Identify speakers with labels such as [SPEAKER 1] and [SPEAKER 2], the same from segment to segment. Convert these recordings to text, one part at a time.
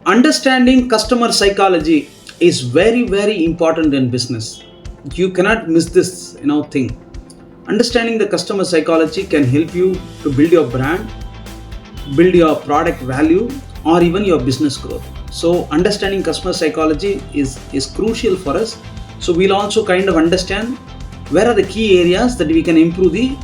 [SPEAKER 1] Understanding customer psychology is very important in business. You cannot miss this thing. Understanding the customer psychology can help you to build your brand, build your product value, or even your business growth. So understanding customer psychology is crucial for us. So we'll also kind of understand where are the key areas that we can improve the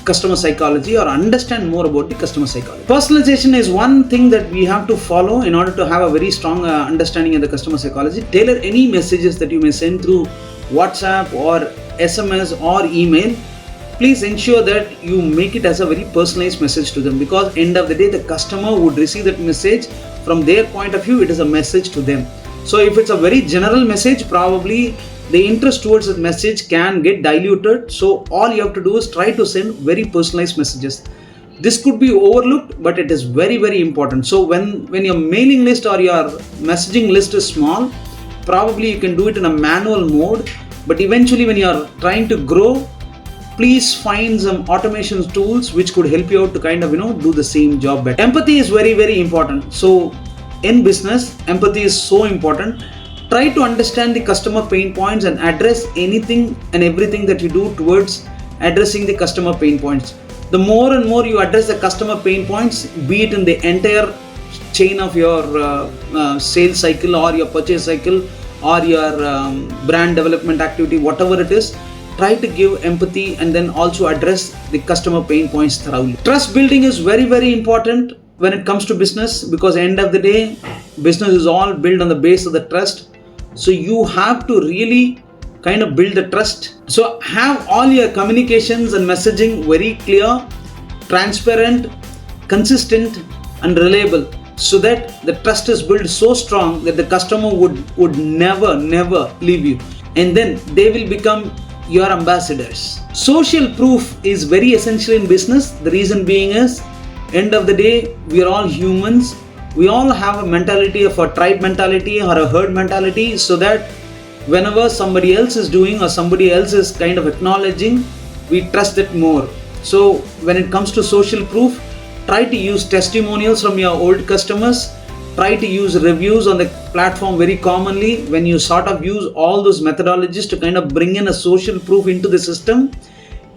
[SPEAKER 1] customer psychology or understand more about the customer psychology. Personalization is one thing that we have to follow in order to have a very strong understanding of the customer psychology. Tailor any messages that you may send through WhatsApp or SMS or email. Please ensure that you make it as a very personalized message to them, because end of the day the customer would receive that message from their point of view. It is a message to them. So if it's a very general message, probably the interest towards that message can get diluted. So all you have to do is try to send very personalized messages. This could be overlooked, but it is very important. So when your mailing list or your messaging list is small, probably you can do it in a manual mode. But eventually when you are trying to grow, please find some automation tools which could help you out to kind of do the same job better. Empathy is very important. So in business, empathy is so important. Try to understand the customer pain points and address anything and everything that you do towards addressing the customer pain points. The more and more you address the customer pain points, be it in the entire chain of your sales cycle or your purchase cycle or your brand development activity, whatever it is, try to give empathy and then also address the customer pain points thoroughly. Trust building is very important when it comes to business, because end of the day, business is all built on the base of the trust. So you have to really kind of build the trust. So have all your communications and messaging very clear, transparent, consistent and reliable, so that the trust is built so strong that the customer would never leave you, and then they will become your ambassadors. Social proof is very essential in business. The reason being is, end of the day, we are all humans. We all have a mentality of a tribe mentality or a herd mentality, so that whenever somebody else is doing or somebody else is kind of acknowledging, we trust it more. So when it comes to social proof, try to use testimonials from your old customers. Try to use reviews on the platform very commonly. When you sort of use all those methodologies to kind of bring in a social proof into the system,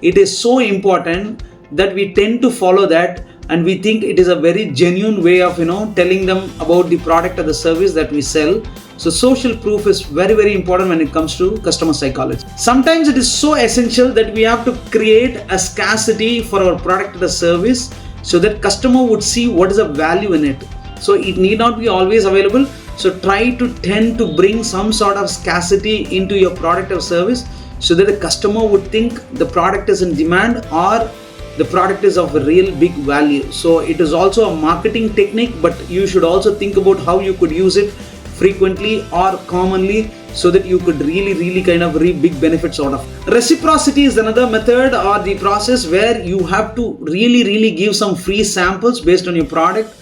[SPEAKER 1] it is so important that we tend to follow that, and we think it is a very genuine way of telling them about the product or the service that we sell. So social proof is very important when it comes to customer psychology. Sometimes it is so essential that we have to create a scarcity for our product or the service, so that customer would see what is the value in it. So it need not be always available. So try to tend to bring some sort of scarcity into your product or service, so that the customer would think the product is in demand or the product is of a real big value. So it is also a marketing technique, but you should also think about how you could use it frequently or commonly, so that you could really kind of reap big benefits out of. Reciprocity is another method or the process where you have to really give some free samples based on your product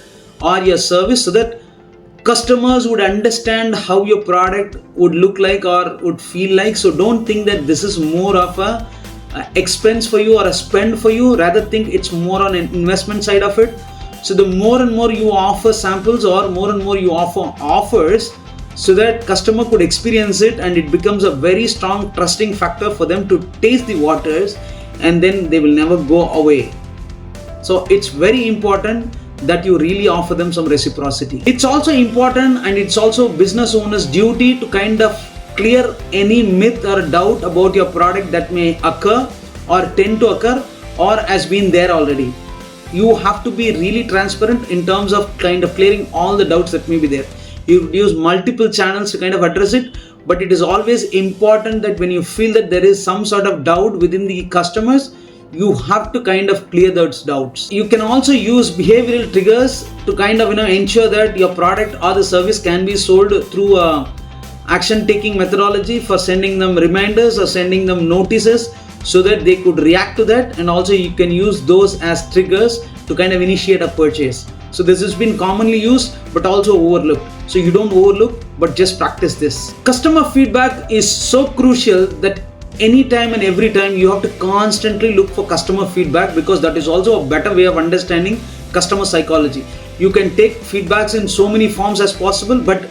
[SPEAKER 1] or your service, so that customers would understand how your product would look like or would feel like. So don't think that this is more of a expense for you or a spend for you, rather think it's more on an investment side of it. So the more and more you offer samples or more and more you offer offers, so that customer could experience it, and it becomes a very strong trusting factor for them to taste the waters, and then they will never go away. So it's very important that you really offer them some reciprocity. It's also important, and it's also business owner's duty to kind of clear any myth or doubt about your product that may occur or tend to occur or has been there already. You have to be really transparent in terms of kind of clearing all the doubts that may be there. You use multiple channels to kind of address it, but it is always important that when you feel that there is some sort of doubt within the customers, you have to kind of clear those doubts. You can also use behavioral triggers to kind of ensure that your product or the service can be sold through a action taking methodology for sending them reminders or sending them notices, so that they could react to that, and also you can use those as triggers to kind of initiate a purchase. So this has been commonly used but also overlooked. So you don't overlook, but just practice this. Customer feedback is so crucial that anytime and every time you have to constantly look for customer feedback, because that is also a better way of understanding customer psychology. You can take feedbacks in so many forms as possible, but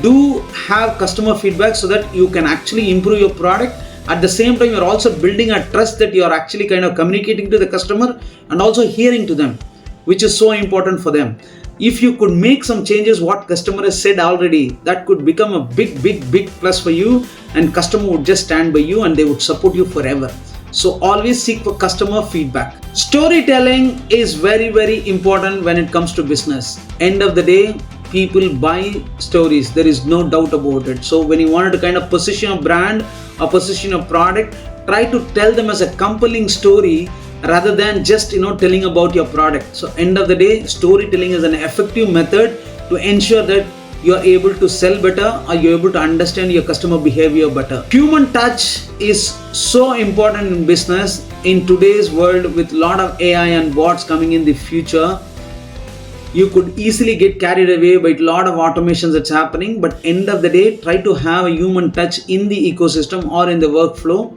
[SPEAKER 1] do have customer feedback so that you can actually improve your product. At the same time, you're also building a trust that you're actually kind of communicating to the customer and also hearing to them, which is so important for them. If you could make some changes what customer has said already, that could become a big plus for you, and customer would just stand by you and they would support you forever. So always seek for customer feedback. Storytelling is very important when it comes to business. End of the day, people buy stories. There is no doubt about it. So when you wanted to kind of position a brand or position a product, try to tell them as a compelling story rather than just telling about your product. So end of the day, storytelling is an effective method to ensure that you are able to sell better or you're able to understand your customer behavior better. Human touch is so important in business. In today's world with a lot of AI and bots coming in the future, you could easily get carried away by a lot of automations that's happening, but end of the day, try to have a human touch in the ecosystem or in the workflow.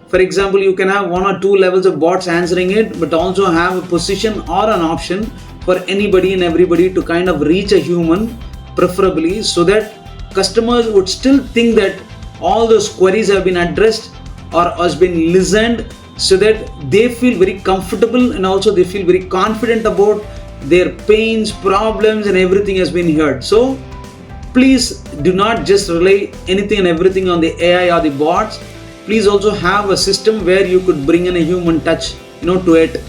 [SPEAKER 1] For example, you can have 1 or 2 levels of bots answering it, but also have a position or an option for anybody and everybody to kind of reach a human, preferably, so that customers would still think that all those queries have been addressed or has been listened, so that they feel very comfortable and also they feel very confident about their pains, problems, and everything has been heard. So please do not just rely anything and everything on the AI or the bots. Please also have a system where you could bring in a human touch to it.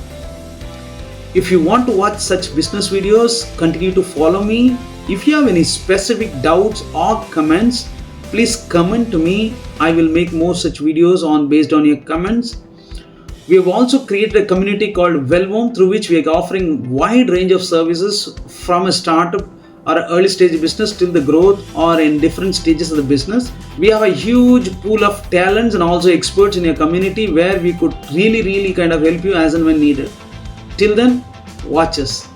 [SPEAKER 1] If you want to watch such business videos, continue to follow me. If you have any specific doubts or comments, please comment to me. I will make more such videos based on your comments. We have also created a community called Wellworm, through which we are offering wide range of services from a startup or an early stage business till the growth or in different stages of the business. We have a huge pool of talents and also experts in your community where we could really kind of help you as and when needed. Till then, watch us.